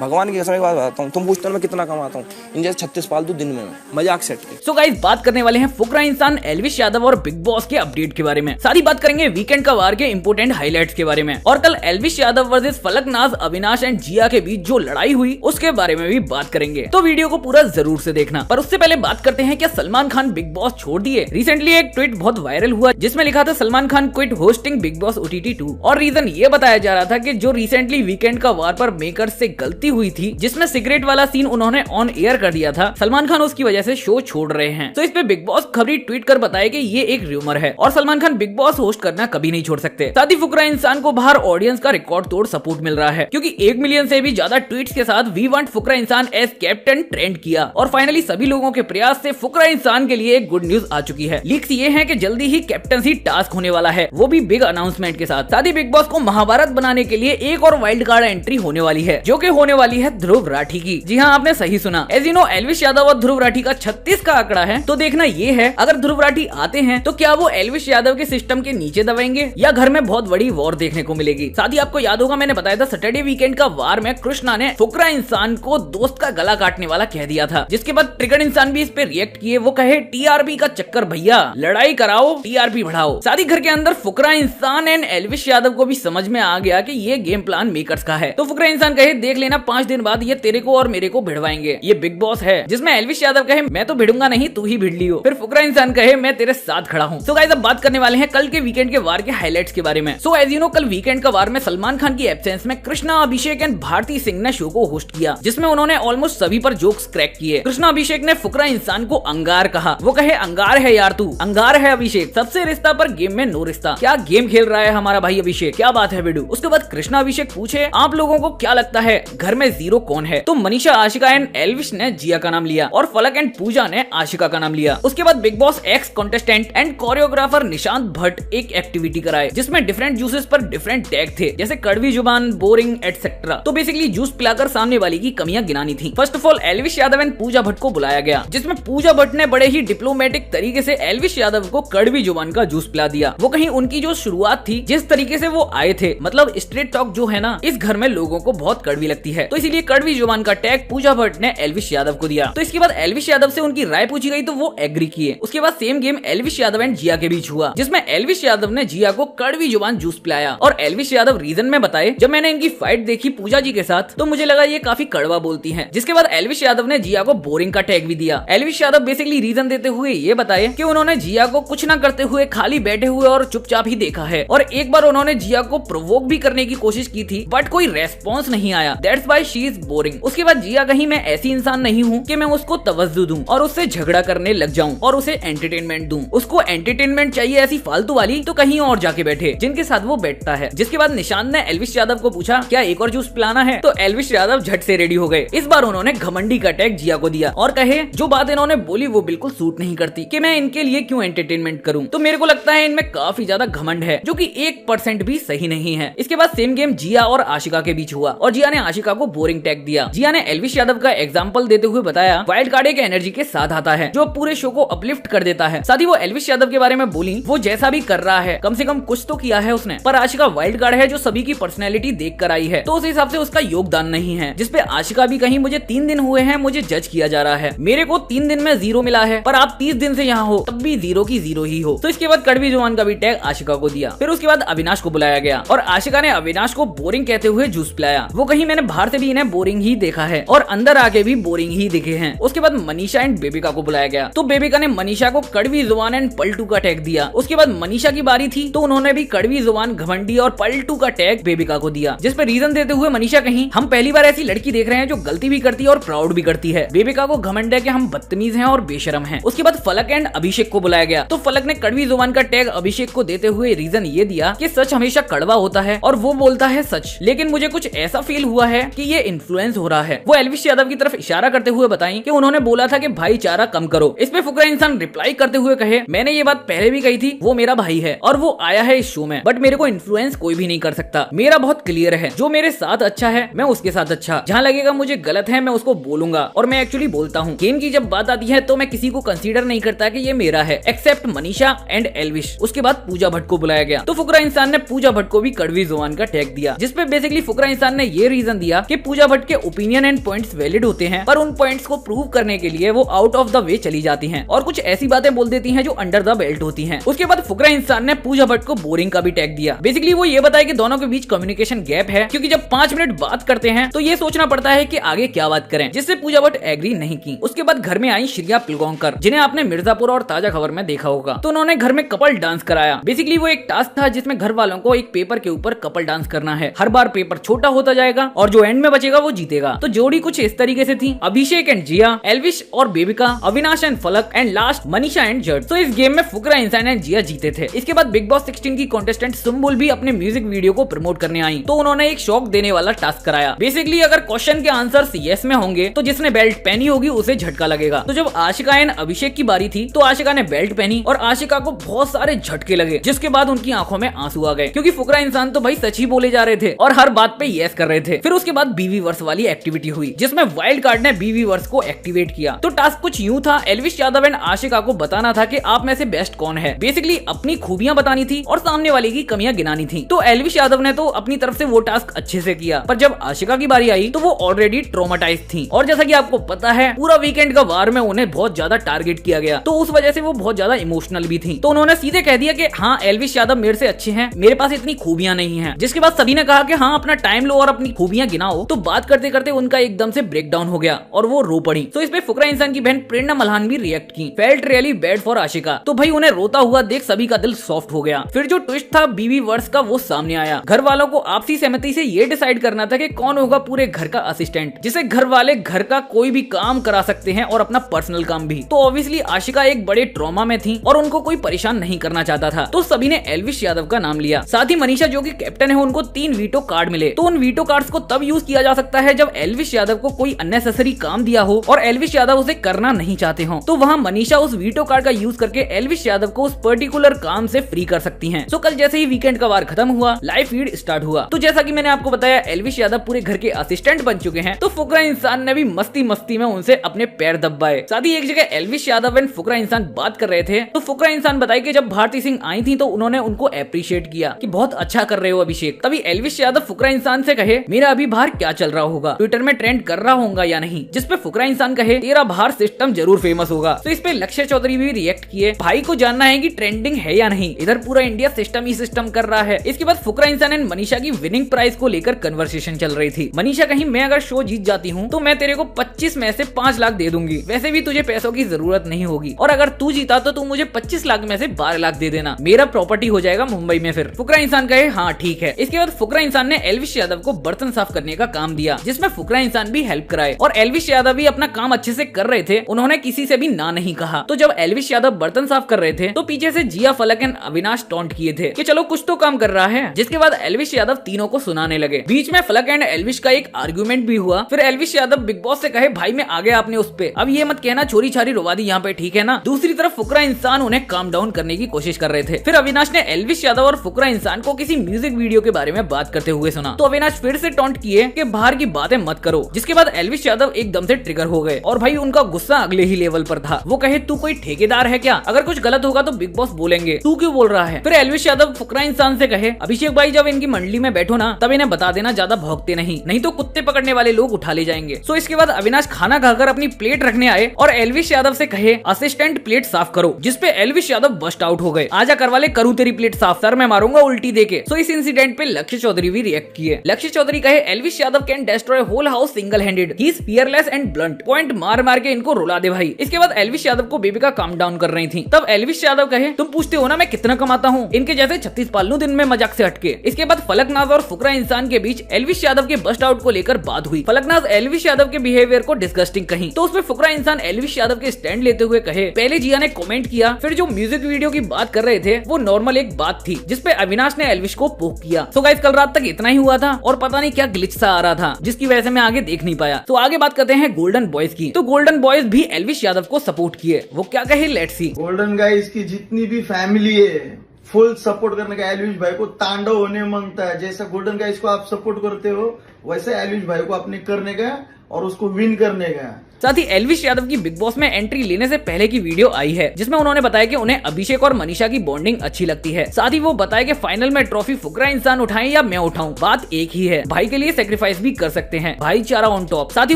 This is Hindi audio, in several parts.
भगवान की कसम एक बात बताता हूँ, तुम पूछते हो मैं कितना कमाता हूँ, इन जैसे 36 पालतू दिन में मजाक सेट के। सो गाइस बात करने वाले हैं फुकरा इंसान एल्विश यादव और बिग बॉस के अपडेट के बारे में। साथ ही बात करेंगे वीकेंड का वार के इंपोर्टेंट हाइलाइट्स के बारे में, और कल एल्विश यादव वर्सेस फलकनाज, अविनाश एंड जिया के बीच जो लड़ाई हुई उसके बारे में भी बात करेंगे। तो वीडियो को पूरा जरूर से देखना। पर उससे पहले बात करते हैं क्या सलमान खान बिग बॉस छोड़ दिए। रिसेंटली एक ट्वीट बहुत वायरल हुआ जिसमें लिखा था Salman Khan quit hosting big boss OTT 2, और रीजन ये बताया जा रहा था कि जो रिसेंटली वीकेंड का वार पर मेकर्स से गलती हुई थी जिसमें सिगरेट वाला सीन उन्होंने ऑन एयर कर दिया था, सलमान खान उसकी वजह से शो छोड़ रहे हैं। तो इस पे बिग बॉस खबरी ट्वीट कर बताया कि ये एक र्यूमर है और Salman Khan big boss host करना कभी नहीं छोड़ सकते। साथ ही फुकरा इंसान को बाहर ऑडियंस का रिकॉर्ड तोड़ सपोर्ट मिल रहा है क्योंकि 1 मिलियन से भी ज्यादा ट्वीट्स के साथ वी वांट फुकरा इंसान एज कैप्टन ट्रेंड किया, और फाइनली सभी लोगों के प्रयास से फुकरा इंसान के लिए एक गुड न्यूज आ चुकी है। लीक्स ये है कि जल्दी ही कैप्टनसी टास्क होने वाला है, वो भी बिग अनाउंसमेंट के साथ। साथ ही बिग बॉस को महाभारत बनाने के लिए एक और वाइल्ड कार्ड एंट्री होने वाली है जो कि होने वाली है ध्रुव राठी की। जी हाँ, आपने सही सुना। As you know Elvish Yadav और ध्रुव राठी का 36 का आंकड़ा है। तो देखना ये है अगर ध्रुव राठी आते हैं तो क्या वो एल्विश यादव के सिस्टम के नीचे दबाएंगे या घर में बहुत बड़ी वॉर देखने को मिलेगी। साथ ही आपको याद होगा मैंने बताया था सैटरडे वीकेंड का वार में कृष्णा ने फुकरा इंसान को दोस्त का गला काटने वाला कह दिया था, जिसके बाद ट्रिगर इंसान भी इस पे रिएक्ट किए। वो कहे TRP का चक्कर भैया, लड़ाई कराओ TRP बढ़ाओ। साथ ही घर के अंदर फुकरा इंसान एंड एल्विश यादव को भी समझ में आ गया कि ये गेम प्लान मेकर्स का है। तो फुकरा इंसान कहे देख लेना 5 दिन बाद ये तेरे को और मेरे को भिड़वाएंगे, ये बिग बॉस है। जिसमें एल्विश यादव कहे मैं तो भिड़ूंगा नहीं, तू ही भिड़ लियो। फिर फुकरा इंसान कहे मैं तेरे साथ खड़ा हूँ। सो गाइस अब बात करने वाले हैं कल के वीकेंड के वार के हाइलाइट्स के बारे में। सो एज यू नो कल वीकेंड का वार में सलमान खान की एब्सेंस में कृष्णा, अभिषेक एंड भारती सिंह ने शो को होस्ट किया, जिसमें उन्होंने ऑलमोस्ट सभी पर जोक्स क्रैक किए। कृष्णा अभिषेक ने फुकरा इंसान को अंगार कहा, वो कहे अंगार है यार तू, अंगार है अभिषेक, सबसे रिश्ता पर गेम में नो रिश्ता। क्या गेम खेल रहा है हमारा भाई अभिषेक, क्या बात है बेडू। उसके बाद कृष्णा अभिषेक पूछे आप लोगों को क्या लगता है घर में जीरो कौन है, तो मनीषा, आशिका एंड एल्विश ने जिया का नाम लिया और फलक एंड पूजा ने आशिका का नाम लिया। उसके बाद Bigg Boss ex contestant and choreographer Nishant Bhatt एक एक्टिविटी कराए जिसमें डिफरेंट जूसेस पर डिफरेंट टैग थे, जैसे कड़वी जुबान, बोरिंग एटसेट्रा। तो बेसिकली जूस पिलाकर सामने वाले की कमियां गिनानी थी। First of all Elvish Yadav and Pooja Bhatt को बुलाया गया, जिसमें पूजा भट्ट ने बड़े ही डिप्लोमेटिक तरीके से एल्विश यादव को कड़वी जुबान का जूस पिला दिया। वो कहीं उनकी जो शुरुआत थी, जिस तरीके से वो आए थे, मतलब स्ट्रेट टॉक जो है ना, इस घर में लोगों को बहुत कड़वी लगती है, तो इसीलिए कड़वी जुबान का टैग पूजा भट्ट ने एल्विश यादव को दिया। तो इसके बाद एल्विश यादव से उनकी राय पूछी गई तो वो एग्री किए। उसके बाद same game Elvish Yadav and Jiya के बीच हुआ, जिसमें एल्विश यादव ने जिया को कड़वी जुबान जूस पिलाया, और एल्विश यादव रीजन में बताए जब मैंने इनकी फाइट देखी पूजा जी के साथ तो मुझे लगा ये काफी कड़वा बोलती हैं। जिसके बाद एल्विश यादव ने जिया को बोरिंग का टैग भी दिया। एल्विश यादव बेसिकली रीजन देते हुए ये बताए कि उन्होंने जिया को कुछ ना करते हुए खाली बैठे हुए और चुपचाप ही देखा है, और एक बार उन्होंने जिया को प्रोवोक भी करने की कोशिश की थी बट कोई रेस्पॉन्स नहीं आया, that's why she is boring. उसके बाद जिया कहीं मैं ऐसी इंसान नहीं हूँ कि मैं उसको तवज्जो दूं और उससे झगड़ा करने लग जाऊं और उसे एंटरटेनमेंट दूं। उसको एंटरटेनमेंट चाहिए ऐसी फालतू वाली तो कहीं और जाके बैठे जिनके साथ वो बैठता है। जिसके बाद निशांत ने एल्विश यादव को पूछा क्या एक और जूस पिलाना है, तो एल्विश यादव झट से रेडी हो गए। इस बार उन्होंने घमंडी का टैग जिया को दिया और कहे जो बात इन्होंने बोली वो बिल्कुल सूट नहीं करती कि मैं इनके लिए क्यों एंटरटेनमेंट करूं। तो मेरे को लगता है इनमें काफी ज्यादा घमंड है जो कि 1% भी सही नहीं है। इसके बाद सेम गेम जिया और आशिका के बीच हुआ और जिया ने आशिका को बोरिंग टैग दिया। जिया ने एल्विश यादव का एग्जाम्पल देते हुए बताया वाइल्ड कार्ड एक एनर्जी के साथ आता है जो पूरे शो को अपलिफ्ट कर देता है। साथ ही वो एल्विश यादव के बारे में बोली वो जैसा भी कर रहा है कम से कम कुछ तो किया है उसने, पर आशिका वाइल्ड कार्ड है जो सभी की पर्सनैलिटी देख कर आई है, तो उस हिसाब से उसका योगदान नहीं है। जिसपे आशिका भी कहीं मुझे 3 दिन हुए हैं मुझे जज किया जा रहा है, मेरे को 3 दिन में 0 मिला है पर आप 30 दिन से यहाँ हो तब भी 0 की 0 ही हो। तो इसके बाद कड़वी जुबान का भी टैग आशिका को दिया। फिर उसके बाद अविनाश को बुलाया गया और आशिका ने अविनाश को बोरिंग कहते हुए जूस पिलाया। वो कहीं मैंने बाहर से भी इन्हें बोरिंग ही देखा है और अंदर आके भी बोरिंग ही दिखे हैं। उसके बाद मनीषा एंड बेबिका को बुलाया गया, तो बेबिका ने मनीषा को कड़वी जुबान एंड पलटू का टैग दिया। उसके बाद मनीषा की बारी थी तो उन्होंने भी कड़वी जुबान, घमंडी और पलटू का टैग बेबिका को दिया, जिस पे रीजन देते हुए मनीषा कहीं हम पहली बार ऐसी लड़की देख रहे हैं जो गलती भी करती है और प्राउड भी करती है। बेबिका को घमंड है कि हम बदतमीज हैं और बेशरम हैं। उसके बाद फलक एंड अभिषेक को बुलाया गया, तो फलक ने कड़वी जुबान का टैग अभिषेक को देते हुए रीजन ये दिया कि सच हमेशा कड़वा होता है और वो बोलता है सच, लेकिन मुझे कुछ ऐसा फील हुआ है कि ये इन्फ्लुएंस हो रहा है। वो एल्विश यादव की तरफ इशारा करते हुए बताई कि उन्होंने बोला था कि भाईचारा कम करो। इस पे फुकरा इंसान रिप्लाई करते हुए कहे मैंने ये बात पहले भी कही थी, वो मेरा भाई है और वो आया है इस शो में, बट मेरे को इन्फ्लुएंस कोई भी नहीं कर सकता। मेरा बहुत क्लियर है, जो मेरे साथ अच्छा है मैं उसके साथ अच्छा, जहाँ लगेगा मुझे गलत है मैं उसको बोलूंगा और मैं एक्चुअली बोलता हूँ। गेम की जब बात आती है तो मैं किसी को कंसीडर नहीं करता कि ये मेरा है, एक्सेप्ट मनीषा एंड एल्विश। उसके बाद पूजा भट्ट को बुलाया गया, तो फुकरा इंसान ने पूजा भट्ट को भी कड़वी जुबान का टैग दिया, जिसपे बेसिकली फुकरा इंसान ने ये रीजन दिया कि पूजा भट्ट के ओपिनियन एंड पॉइंट्स वैलिड होते हैं, पर उन पॉइंट्स को प्रूव करने के लिए वो आउट ऑफ द वे चली जाती हैं और कुछ ऐसी बातें बोल देती हैं जो अंडर द बेल्ट होती हैं। उसके बाद फुकरा इंसान ने पूजा भट्ट को बोरिंग का भी टैग दिया। बेसिकली वो ये बताया कि दोनों के बीच कम्युनिकेशन गैप है, क्योंकि जब 5 मिनट बात करते हैं तो ये सोचना पड़ता है कि आगे क्या बात करें, जिससे पूजा भट्ट एग्री नहीं की। उसके बाद घर में आई श्रिया पिलगांवकर, जिन्हें आपने मिर्जापुर और ताजा खबर में देखा होगा। तो उन्होंने घर में कपल डांस कराया। बेसिकली वो एक टास्क था जिसमें घर वालों को एक पेपर के ऊपर कपल डांस करना है। हर बार पेपर छोटा होता जाएगा और जो एंड में बचेगा वो जीतेगा। तो जोड़ी कुछ इस तरीके से थी, अभिषेक एंड जिया, एल्विश और बेबिका, अविनाश एंड फलक एंड लास्ट मनीषा एंड जड। तो इस गेम में फुकरा इंसान एंड जिया जीते थे। इसके बाद बिग बॉस 16 की कॉन्टेस्टेंट सुम्बुल भी अपने म्यूजिक वीडियो को प्रमोट करने आई। तो उन्होंने एक शॉक देने वाला टास्क कराया। बेसिकली अगर क्वेश्चन के आंसर यस में होंगे तो जिसने बेल्ट पहनी होगी उसे झटका लगेगा। तो जब आशिका एंड अभिषेक की बारी थी तो आशिका ने बेल्ट पहनी और आशिका को बहुत सारे झटके लगे, जिसके बाद उनकी आंखों में आंसू आ गए, क्योंकि फुकरा इंसान तो भाई सच ही बोले जा रहे थे और हर बात पे यस कर रहे थे। फिर उसके बाद बीवी वर्स वाली एक्टिविटी हुई, जिसमें वाइल्ड कार्ड ने बीवी वर्स को एक्टिवेट किया। तो टास्क कुछ यूं था, एल्विश यादव एंड आशिका को बताना था कि आप में से बेस्ट कौन है। बेसिकली अपनी खूबियां बतानी थी और सामने वाले की कमियां गिनानी थी। तो एल्विश यादव ने तो अपनी तरफ से वो टास्क अच्छे से किया, पर जब आशिका की बारी आई तो वो ऑलरेडी ट्रॉमाटाइज थी। और जैसा कि आपको पता है पूरा वीकेंड का वार में उन्हें बहुत ज्यादा टारगेट किया गया, तो उस वजह से वो बहुत ज्यादा इमोशनल भी थी। तो उन्होंने सीधे कह दिया कि हाँ एल्विश यादव मेरे से अच्छे हैं, मेरे पास इतनी खूबियां नहीं है। जिसके बाद सभी ने कहा कि हाँ अपना टाइम लो और अपनी खूबियां गिनाओ। तो बात करते करते उनका एकदम से ब्रेक डाउन हो गया और वो रो पड़ी। तो इसमें फुकरा इंसान की बहन प्रेरणा मल्हान भी रिएक्ट की, felt really bad for Ashika. तो भाई उन्हें रोता हुआ देख सभी का दिल सॉफ्ट हो गया। फिर जो ट्विस्ट था बीवी वर्स का वो सामने आया। घर वालों को आपसी सहमति से ये डिसाइड करना था कि कौन होगा पूरे घर का असिस्टेंट, जिसे घर वाले घर का कोई भी काम करा सकते हैं और अपना पर्सनल काम भी। तो ऑब्वियसली आशिका एक बड़े ट्रॉमा में थी और उनको कोई परेशान नहीं करना चाहता था। तो सभी ने एल्विश यादव का नाम लिया। साथ ही मनीषा जो कि कैप्टन है उनको 3 वीटो कार्ड मिले। तो उन वीटो कार्ड्स को तब यूज किया जा सकता है जब एल्विश यादव को कोई अननेसेसरी काम दिया हो और एल्विश यादव उसे करना नहीं चाहते हो। तो वहाँ मनीषा उस वीटो कार्ड का यूज करके एल्विश यादव को उस पर्टिकुलर काम से फ्री कर सकती हैं। तो कल जैसे ही वीकेंड का वार खत्म हुआ, लाइव फीड स्टार्ट हुआ। तो जैसा कि मैंने आपको बताया एल्विश यादव पूरे घर के असिस्टेंट बन चुके हैं। तो फुकरा इंसान ने भी मस्ती मस्ती में उनसे अपने पैर दबाए। साथ ही एक जगह एल्विश यादव एंड फुकरा इंसान बात कर रहे थे। तो फुकरा इंसान बताए कि जब भारती सिंह आई थी तो उन्होंने उनको अप्रिशिएट किया कि बहुत अच्छा कर रहे हो अभिषेक। तभी एल्विश यादव फुकरा इंसान से कहे मेरा अभी बाहर क्या चल रहा होगा, ट्विटर में ट्रेंड कर रहा होगा या नहीं। जिसपे फुकरा इंसान कहे तेरा बाहर सिस्टम जरूर फेमस होगा। तो इस पे लक्ष्य चौधरी भी रिएक्ट किए, भाई को जानना है कि ट्रेंडिंग है या नहीं, इधर पूरा इंडिया सिस्टम ही सिस्टम कर रहा है। इसके बाद फुकरा इंसान एंड मनीषा की विनिंग प्राइज को लेकर कन्वर्सेशन चल रही थी। मनीषा कहीं मैं अगर शो जीत जाती हूँ तो मैं तेरे को 25 में से 5 लाख दे दूंगी, वैसे भी तुझे पैसों की जरूरत नहीं होगी, और अगर तू जीता तो तू मुझे 25 लाख में से 12 लाख दे देना, मेरा प्रॉपर्टी हो जाएगा मुंबई में। फिर फुकरा इंसान कहे हाँ ठीक है। इसके बाद फुकरा इंसान ने एल्विश यादव को बर्तन साफ करने का काम दिया, जिसमें फुकरा इंसान भी हेल्प कराए और एल्विश यादव भी अपना काम अच्छे से कर रहे थे। उन्होंने किसी से भी ना नहीं कहा। तो जब एल्विश यादव बर्तन साफ कर रहे थे तो पीछे से जिया, फलक एंड अविनाश टॉन्ट किए थे कि चलो कुछ तो काम कर रहा है। जिसके बाद एल्विश यादव तीनों को सुनाने लगे। बीच में फलक एंड एल्विश का एक आर्गुमेंट भी हुआ। फिर एल्विश यादव बिग बॉस से कहे भाई मैं आ गया आपने उस पे, अब ये मत कहना चोरी छारी रोवा दी यहाँ पे, ठीक है ना। दूसरी तरफ फुकरा इंसान उन्हें काम डाउन करने की कोशिश कर रहे थे। फिर अविनाश ने एल्विश यादव और फुकरा इंसान को किसी म्यूजिक वीडियो के बारे में बात करते हुए सुना। तो अविनाश फिर से टॉन्ट किए कि बाहर की बातें मत करो। जिसके बाद एल्विश यादव एकदम से ट्रिगर हो गए और भाई उनका गुस्सा अगले ही लेवल पर था। वो कहे तू कोई ठेकेदार है क्या, अगर कुछ गलत होगा तो बिग बॉस बोलेंगे, तू क्यों बोल रहा है। फिर एल्विश यादव फुकरा इंसान से कहे अभिषेक भाई जब इनकी मंडली में बैठो ना तब इन्हें बता देना ज्यादा भौंकते नहीं तो कुत्ते पकड़ने वाले लोग उठा ले जाएंगे। सो इसके बाद अविनाश खाना खाकर अपनी प्लेट रखने आए और एल्विश यादव से कहे असिस्टेंट प्लेट साफ करो। जिसपे एल्विश यादव बस्ट आउट हो गए, आजा कर वाले करूँ तेरी प्लेट साफ, सर मैं मारूंगा उल्टी देके। सो इस इंसिडेंट पे लक्ष्य चौधरी भी रिएक्ट किए। लक्ष्य चौधरी कहे Elvish Yadav can destroy whole house single handed, he is fearless and blunt, point मार मार के इनको रुला दे भाई। इसके बाद एल्विश यादव को बेबिका काम डाउन कर रही थी। तब एल्विश यादव कहे तुम पूछते हो ना मैं कितना कमाता हूँ, इनके जैसे 36 पाल लूं दिन में मजाक से हटके। इसके बाद फलकनाज और फुकरा इंसान के बीच एल्विश यादव के बस्ट आउट को लेकर बात हुई। फलकनाज एल्विश यादव के बिहेवियर को डिस्गस्टिंग कही। तो उसमें फुकरा इंसान एल्विश यादव के स्टैंड लेते हुए कहे पहले जिया ने कमेंट किया, फिर जो म्यूजिक वीडियो की बात कर रहे थे वो नॉर्मल एक बात थी जिसपे अविनाश ने एल्विश को पोक किया। तो गाइस कल रात तक इतना ही हुआ था और पता नहीं क्या ग्लिच सा आ रहा था जिसकी वजह से मैं आगे देख नहीं पाया। तो आगे बात करते हैं गोल्डन बॉयज की। तो गोल्डन बॉयज भी एल्विश यादव को सपोर्ट किए, वो क्या कहे लेट्स सी। गोल्डन गाइस की जितनी भी फैमिली है फुल सपोर्ट करने का एल्विश भाई को तांडव होने मांगता है। जैसा गोल्डन गाइस को आप सपोर्ट करते हो वैसे एल्विश भाई को अपने करने का और उसको विन करने का। साथ ही एल्विश यादव की बिग बॉस में एंट्री लेने से पहले की वीडियो आई है जिसमें उन्होंने बताया कि उन्हें अभिषेक और मनीषा की बॉन्डिंग अच्छी लगती है। साथ ही वो बताया कि फाइनल में ट्रॉफी फुकरा इंसान उठाए या मैं उठाऊं, बात एक ही है, भाई के लिए सेक्रीफाइस भी कर सकते हैं, भाईचारा ऑन टॉप। साथ ही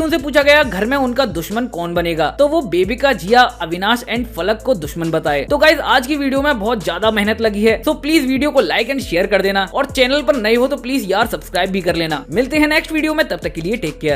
उनसे पूछा गया घर में उनका दुश्मन कौन बनेगा, तो वो बेबिका, जिया, अविनाश एंड फलक को दुश्मन बताए। तो गाइस आज की वीडियो में बहुत ज्यादा मेहनत लगी है, तो प्लीज वीडियो को लाइक एंड शेयर कर देना और चैनल पर नए हो तो प्लीज यार सब्सक्राइब भी कर लेना। मिलते हैं नेक्स्ट वीडियो में, तब तक के लिए टेक केयर।